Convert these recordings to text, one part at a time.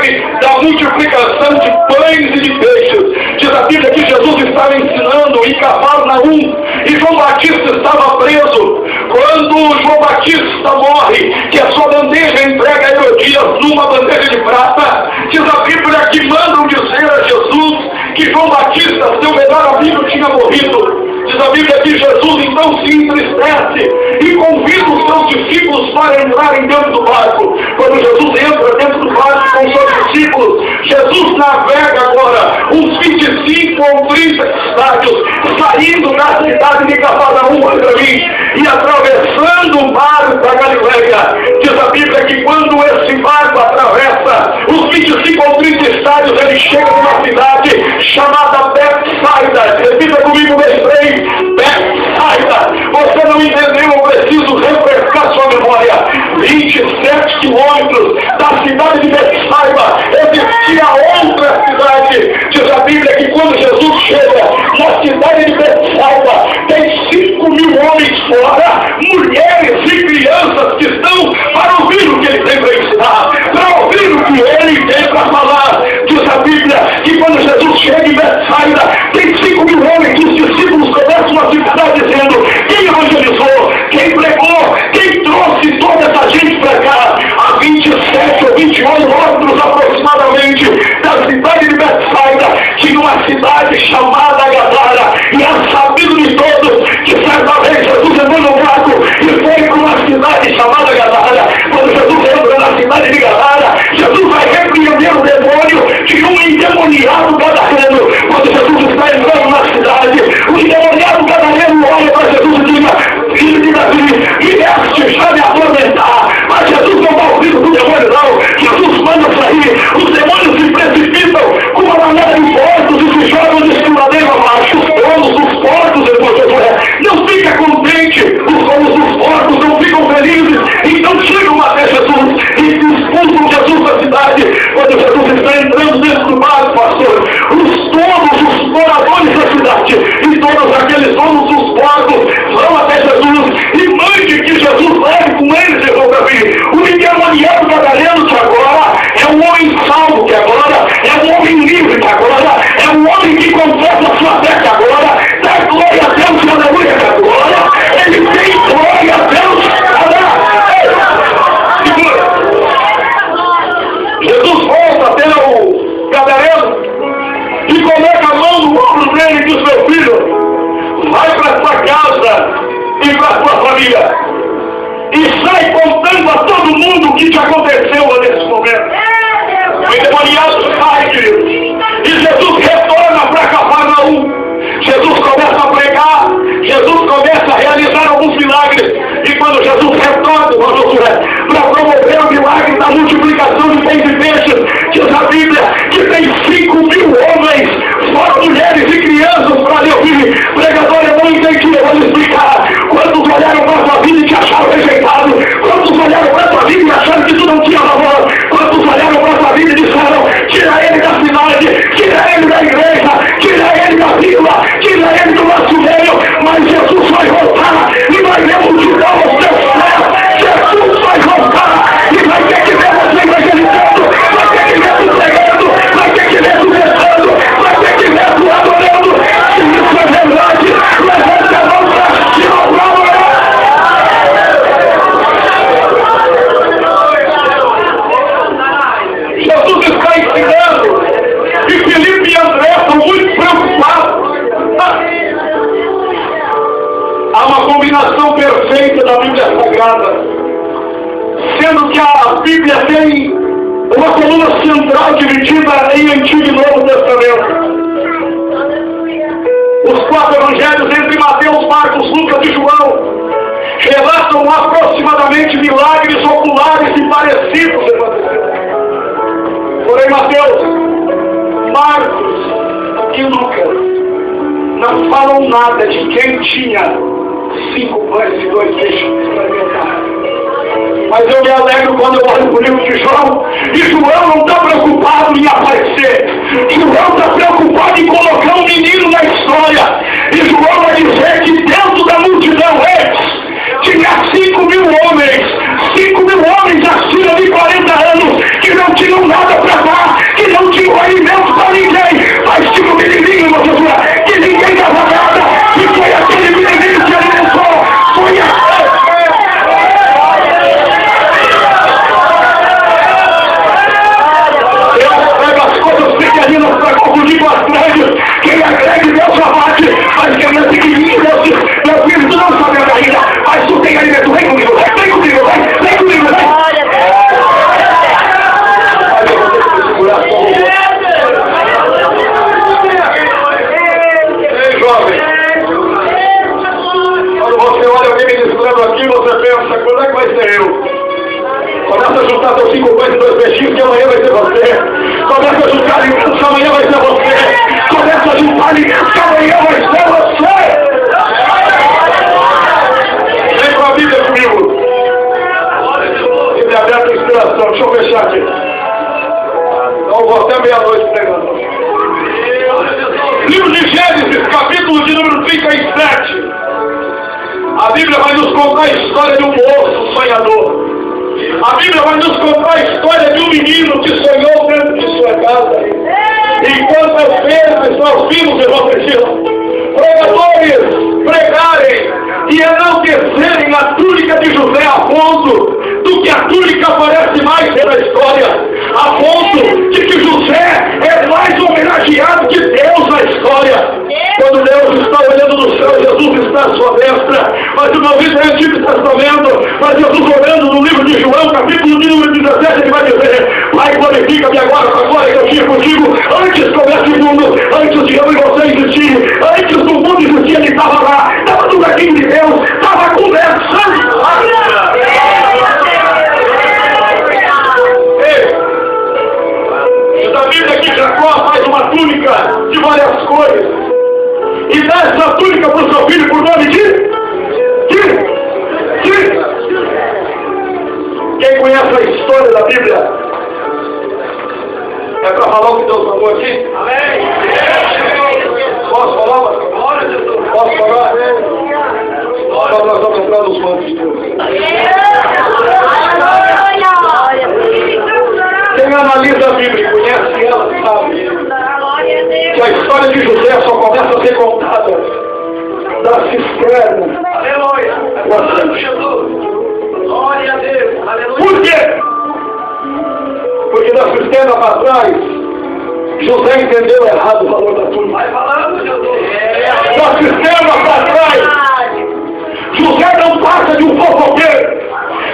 milagre da multiplicação de pães e de peixes. Diz a Bíblia que Jesus estava ensinando em Cafarnaum e João Batista estava preso. Quando João Batista morre, que a sua bandeja entrega a Herodias numa bandeja de prata, diz a Bíblia que mandam dizer a Jesus que João Batista, seu melhor amigo, tinha morrido. Diz a Bíblia que Jesus então se entristece e convida os seus discípulos para entrarem dentro do barco. Quando Jesus entra dentro do barco com os seus discípulos, Jesus navega agora uns 25 ou 30 estádios, saindo da cidade de Cafarnaum e atravessando o mar da Galileia. Diz a Bíblia que quando esse barco atravessa os 25 ou 30 estádios, ele chega numa cidade chamada Betsaida. Repita comigo, vez 3. Betsaida. Você não entendeu, eu preciso refrescar sua memória. 27 quilômetros da cidade de Betsaida existia outra cidade. Diz a Bíblia que quando Jesus chega na cidade de Betsaida, tem 5.000 homens fora, mulheres e crianças que estão para ouvir o que ele tem para ensinar, para ouvir o que ele tem para falar. Diz a Bíblia que quando Jesus chega em Betsaida, tem 5.000 homens, os discípulos começam a se ficar dizendo: quem evangelizou, quem pregou, quem trouxe toda essa gente para cá? Há 27 ou 28 quilômetros aproximadamente da cidade de Betsaida, tinha uma cidade chamada Gadara, e é sabido de todos que certa vez Jesus entrou no barco e foi para uma cidade chamada Gadara. Quando Jesus entra na cidade de Gadara, Jesus vai repreender o demônio de um endemoniado gadareno. Quando Jesus está entrando na cidade, o endemoniado gadareno olha para Jesus e diz: filho de Davi, vieste já me atormentar. Mas Jesus não está ouvindo do demônio, não. Jesus manda sair, os demônios se precipitam com uma maneira de porcos e se jogam de esculadeiro abaixo. Os donos dos porcos, irmão Josué, não fica contente, os donos dos porcos não ficam felizes, então chegam até Jesus e expulsam Jesus da cidade. Quando Jesus está entrando dentro do barco, pastor, todos os moradores da cidade e todos aqueles donos dos porcos vão até Jesus e mande que Jesus leve com eles, irmão Davi, o endemoniado gadareno que agora é um homem salvo, que agora é um homem livre, que agora é um homem que confessa a sua fé, que agora dá glória a Deus, aleluia, que agora ele tem glória a Deus. Jesus volta até o gadareno e coloca a mão no ombro dele e diz: meu filho, vai para sua casa e para sua família e sai contando a todo mundo o que te aconteceu nesse momento. O endemoniado sai, querido, e Jesus retorna para Cafarnaum. Jesus começa a pregar, Jesus começa a realizar alguns milagres, e quando Jesus retorna para promover o milagre da multiplicação de pães e peixes, diz a Bíblia que tem 5.000 homens, fora mulheres e crianças, para lhe ouvir. Pregador, eu não entendi, eu vou lhe explicar. Quantos olharam para a tua vida e te acharam rejeitado? Quantos olharam para a tua vida e acharam que tu não tinha valor? Quantos olharam para a tua vida e disseram: tira ele da cidade, tira ele da igreja, tira ele da vila, tira ele do nosso meio? Mas Jesus vai voltar e vai ver multidão aos teus pés. Jesus vai voltar e vai ter que ver você evangelizando, vai ter que ver tu pregando, vai ter que ver tu rezando, vai ter que ver tu adorando. Se isso é verdade, levante a mão para cima. Jesus está ensinando e Filipe e André estão muito preocupados. Há uma combinação perfeita da Bíblia Sagrada, sendo que a Bíblia tem uma coluna central dividida em Antigo e Novo Testamento. Os 4 evangelhos, entre Mateus, Marcos, Lucas e João, relatam aproximadamente milagres oculares e parecidos. Porém, Mateus, Marcos e Lucas não falam nada de quem tinha 5 pães e 2 peixes para alimentar. Mas eu me alegro quando eu olho para o livro de João, e João não está preocupado em aparecer. João está preocupado em colocar um menino na história. E João vai dizer que dentro da multidão tinha 5.000 homens. 5.000 homens acima de 40 anos que não tinham nada para dar. vou até meia-noite pregando. Livro de Gênesis, capítulo de número 37. A Bíblia vai nos contar a história de um moço sonhador. A Bíblia vai nos contar a história de um menino que sonhou dentro de sua casa. Enquanto às vezes nós vimos, irmão Cristina, pregadores pregarem e enaltecerem a túnica de José a ponto do que a túnica aparece mais pela história, a ponto de que José é mais homenageado que Deus na história. Quando Deus está olhando no céu, Jesus está à sua destra. Mas o meu vídeo é o Antigo Testamento, mas Jesus olhando no livro de João, capítulo de número 17, ele vai dizer: Pai, glorifica-me agora com a glória que eu tinha contigo antes que houvesse o mundo, antes de eu e você existir, antes do mundo existir, ele estava lá, estava no jardim de Deus, estava conversando. A Bíblia que Jacó faz uma túnica de várias cores e dá essa túnica para o seu filho por nome de quem conhece a história da Bíblia? É para falar o que Deus falou aqui? Amém! Posso falar, pastor? Posso falar? Nós estamos comprando os manos de Deus. Quem analisa a Bíblia e conhece ela sabe que a história de José só começa a ser contada da cisterna. Glória a Deus. Aleluia. Por quê? Porque da cisterna para trás, José entendeu errado o valor da túnica. Vai falando, Jesus. Da cisterna para trás, José não passa de um fofoqueiro.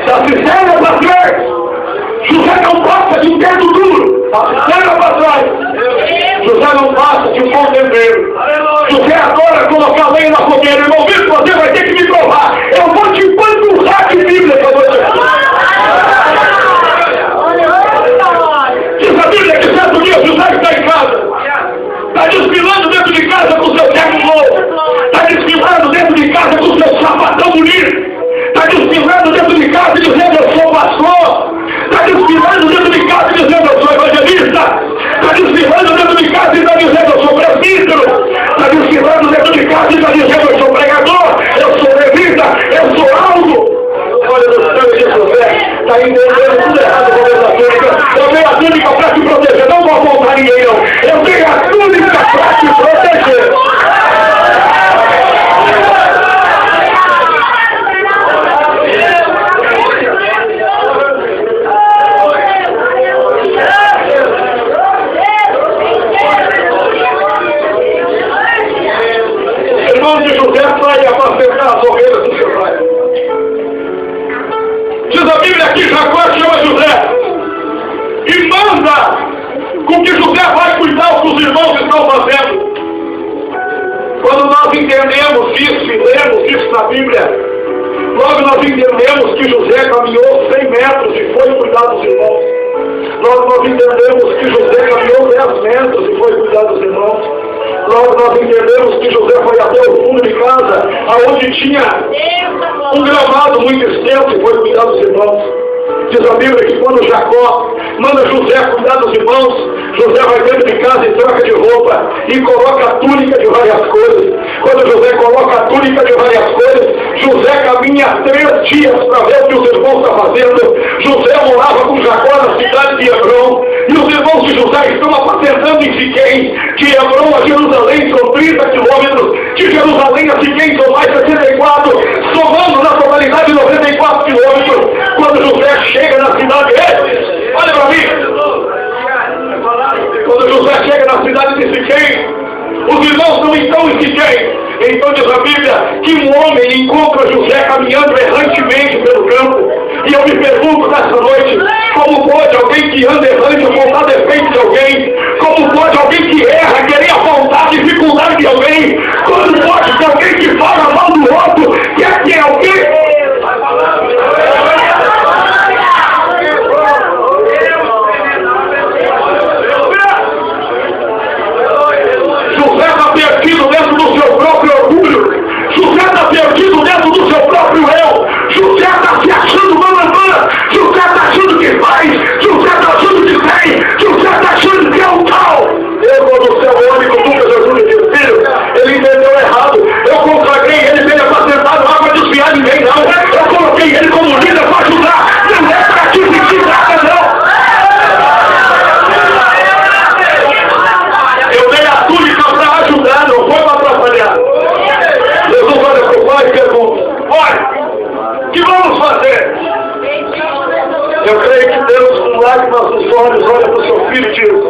Da cisterna para trás, José não passa de um dedo duro. Da cisterna para trás, José não passa de um bom tempero. José adora colocar lenha na fogueira. Irmão, você vai ter que me provar. Eu vou te empurrar de Bíblia para você. Diz a Bíblia que certo dia José está em casa. Está desfilando dentro de casa com o seu terno novo. Está desfilando dentro de casa com o seu sapatão bonito. Está desfilando dentro de casa dizendo: eu sou pastor. Está desfilando dentro de casa dizendo: eu sou evangelista. Está desfilando dentro de casa e está dizendo: eu sou presbítero. Está desfilando dentro de casa e está dizendo: eu sou pregador, eu sou levita, eu sou algo. Olha no céu de José, está entendendo tudo errado com essa túnica. Eu tenho a túnica para te proteger, não vou apontar ninguém não. Eu tenho a túnica para te proteger. Irmão de José sai a apacentar as ovelhas do seu pai. Diz a Bíblia que Jacó chama José e manda com que José vai cuidar o que os irmãos estão fazendo. Quando nós entendemos isso e lemos isso na Bíblia, logo nós entendemos que José caminhou 100 metros e foi cuidar dos irmãos. Logo nós entendemos que José caminhou 10 metros e foi cuidar dos irmãos. Logo nós entendemos que José foi até o fundo de casa, aonde tinha um gramado muito extenso e foi cuidar dos irmãos. Diz a Bíblia que quando Jacó manda José cuidar dos irmãos, José vai dentro de casa e troca de roupa e coloca a túnica de várias cores. Quando José coloca a túnica de várias cores, José caminha 3 dias para ver o que os irmãos estão fazendo. José morava com Jacó na cidade de Hebrom e os irmãos de José estão apacentando em Siquém. De Hebrom a Jerusalém são 30 quilômetros, de Jerusalém a Siquém são mais 64, somando na totalidade 94 quilômetros. Quando José chega na cidade, olha para mim, quando José chega na cidade de Siquém, os irmãos não estão em Siquém. Então diz a Bíblia que um homem encontra José caminhando errantemente pelo campo. E eu me pergunto nessa noite, como pode alguém que anda errante apontar defeito de alguém? Como pode alguém que erra querer apontar dificuldade de alguém? Como pode que alguém que fala mal do outro quer que alguém... José está perdido dentro do seu próprio orgulho. José está perdido dentro do seu próprio eu. José está se achando mamãe. José está achando que faz. José está achando que tem. José está achando espiritismo.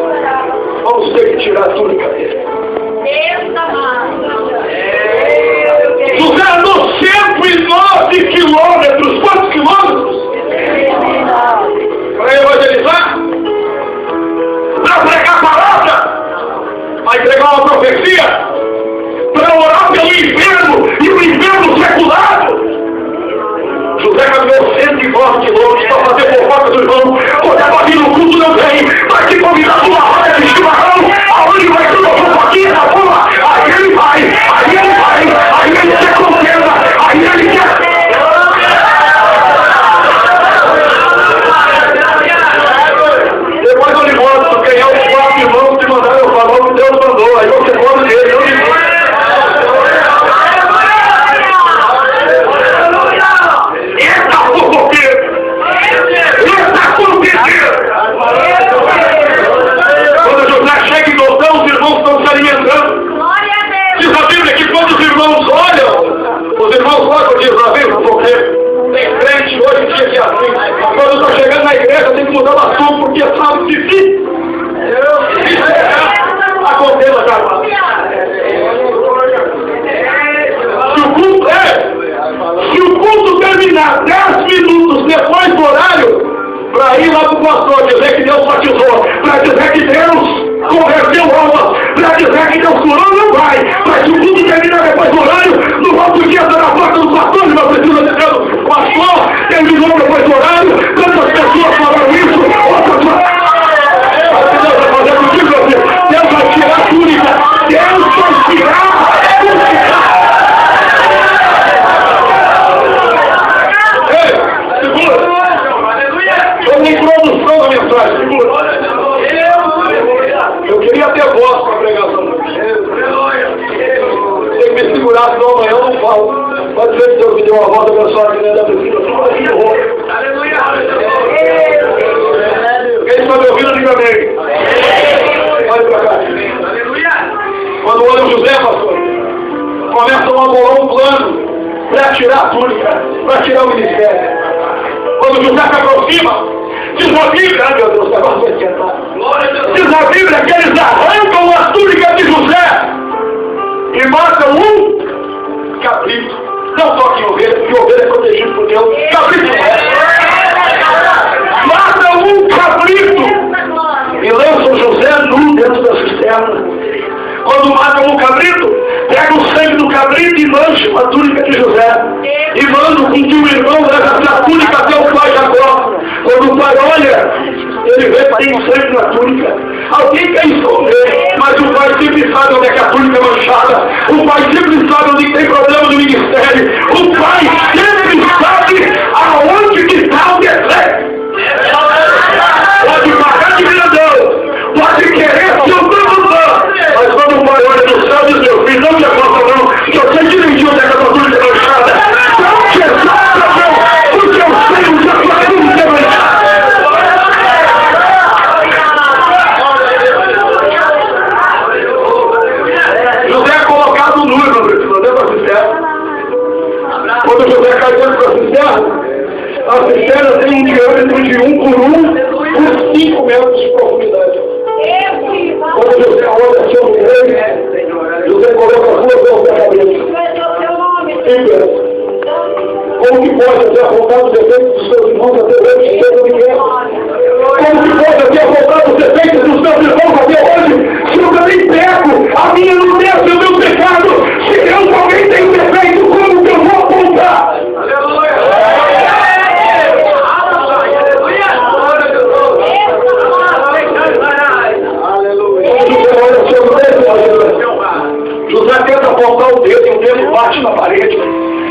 Vamos ter que tirar a túnica dele. José andou 109 quilômetros. Quantos quilômetros? Para evangelizar? Para pregar a palavra? Para entregar uma profecia? Para orar pelo inferno e o inferno seculado? José caminhou 109 quilômetros para fazer fofoca do irmão. Quando é para vir no culto não vem. Vai te convidar para uma roda de chimarrão. Aonde vai ter uma fofoquinha na boa? Aí ele vai. Aí ele quer contenda. Aí ele quer... Depois eu lhe mostro quem é os 4 irmãos que mandaram eu falar o que Deus mandou. Aí você pode ver. Eu lhe mostro. Quando José chega em Dotão, os irmãos estão se alimentando. Diz a Bíblia que quando os irmãos olham, diz a Bíblia, porque tem crente hoje em dia que é assim. Quando está chegando na igreja, tem que mudar o assunto, porque sabe que sim. A contenda já se o culto terminar 10 minutos depois do horário, para ir lá para o pastor dizer que Deus batizou, para dizer que Deus converteu almas, para dizer que Deus curou, não vai. Mas se o culto terminar depois do horário, no outro dia está na porta do pastor, não precisa dizer, pastor, terminou depois do horário, quantas pessoas falaram isso? Deus vai fazer contigo, meu filho. Deus vai tirar a túnica. Deus vai tirar a túnica. Ei, segura. Vamos na introdução da mensagem, segura. Eu queria ter voz para a pregação. Tem que me segurar, senão amanhã eu não falo. Pode ser que Deus me dê uma voz abençoada que ainda precisa. Aleluia. Quem está me ouvindo, diga amém. Olha para cá. Quando olha o José, pastor, começam a bolar um plano para tirar a túnica, para tirar o ministério. Quando José se aproxima, diz a Bíblia, meu Deus, agora vai esquentar. Diz a Bíblia que eles arrancam a túnica de José e matam um cabrito. Não toque em ovelha, porque ovelha é protegido por Deus. Cabrito não é. Matam um cabrito e lançam José nu dentro da cisterna. Quando matam um cabrito, pega o sangue do cabrito e mancha a túnica de José. E mandam com que o irmão leve a túnica até o pai Jacó. Quando o pai olha, ele vê que tem sangue na túnica. Alguém quer esconder, mas o pai sempre sabe onde é que a túnica é manchada. O pai sempre sabe onde tem problema no ministério. O pai sempre sabe aonde que está o defeito. Pode pagar de grandão, pode querer ser o grandão, mas quando o pai olha do céu, diz: meu filho, não te aposta não, que eu sei direitinho onde é que a tua túnica é manchada. Não te exalta não, porque eu sei onde a tua túnica é manchada. José é colocado nu, meu filho, não é para cisterna. Quando José cai dentro da cisterna, a cisterna tem um diâmetro de 1 por 1 por 5 metros de profundidade. Quando José olha seu rei, José coloca as 2 mãos na cabeça. E pensa: como que pode José apontar os defeitos dos seus irmãos até hoje? Como que pode José apontar os defeitos dos seus irmãos até hoje? Se eu também peco, a minha não desce o meu pecado. Se Deus alguém tem um defeito, como que eu vou apontar? José tenta apontar o dedo e o dedo bate na parede.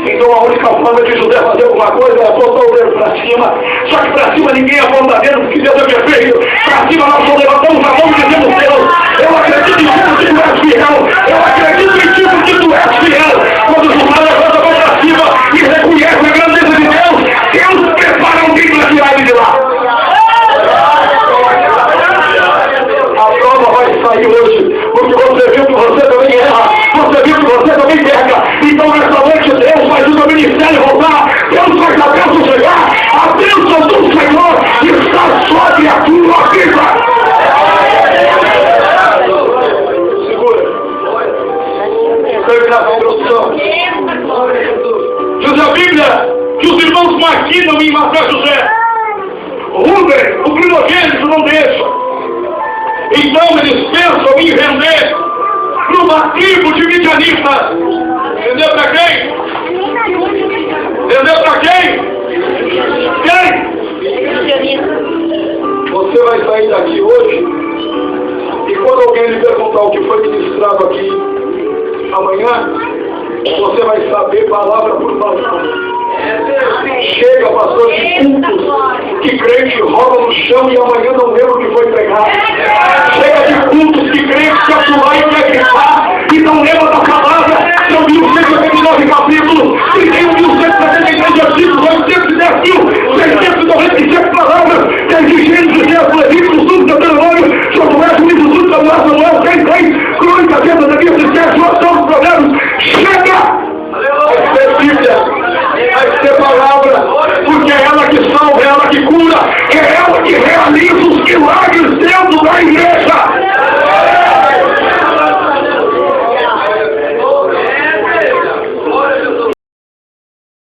Então a única forma de José fazer alguma coisa é apontar o dedo para cima. Só que para cima ninguém aponta dedo, porque Deus é perfeito. Para cima nós só levantamos a mão e dizemos: Deus, eu acredito em ti porque tu és fiel. Eu acredito em ti porque tu és fiel. Quando José levanta a mão para cima e reconhece a grandeza de Deus, Deus prepara alguém para tirar ele de lá. A prova vai sair hoje, porque você viu que você também erra, você viu que você também peca. Então nessa noite Deus faz o seu ministério voltar, Deus faz a bênção chegar, a bênção do Senhor está sobre a tua vida. imaginam em matar José. Rubem, o primogênito, não deixa. Então eles pensam em vender para uma tribo de midianitas. Vender para quem? Vender para quem? Quem? Você vai sair daqui hoje e quando alguém lhe perguntar o que foi ministrado aqui amanhã, você vai saber palavra por palavra. Chega, pastor, de cultos que crente rola no chão e amanhã não lembra o que foi pregado. Chega de cultos que crente quer pular e quer gritar e não lembra da palavra. São 1179 capítulos, 31.173 versículos, 810.690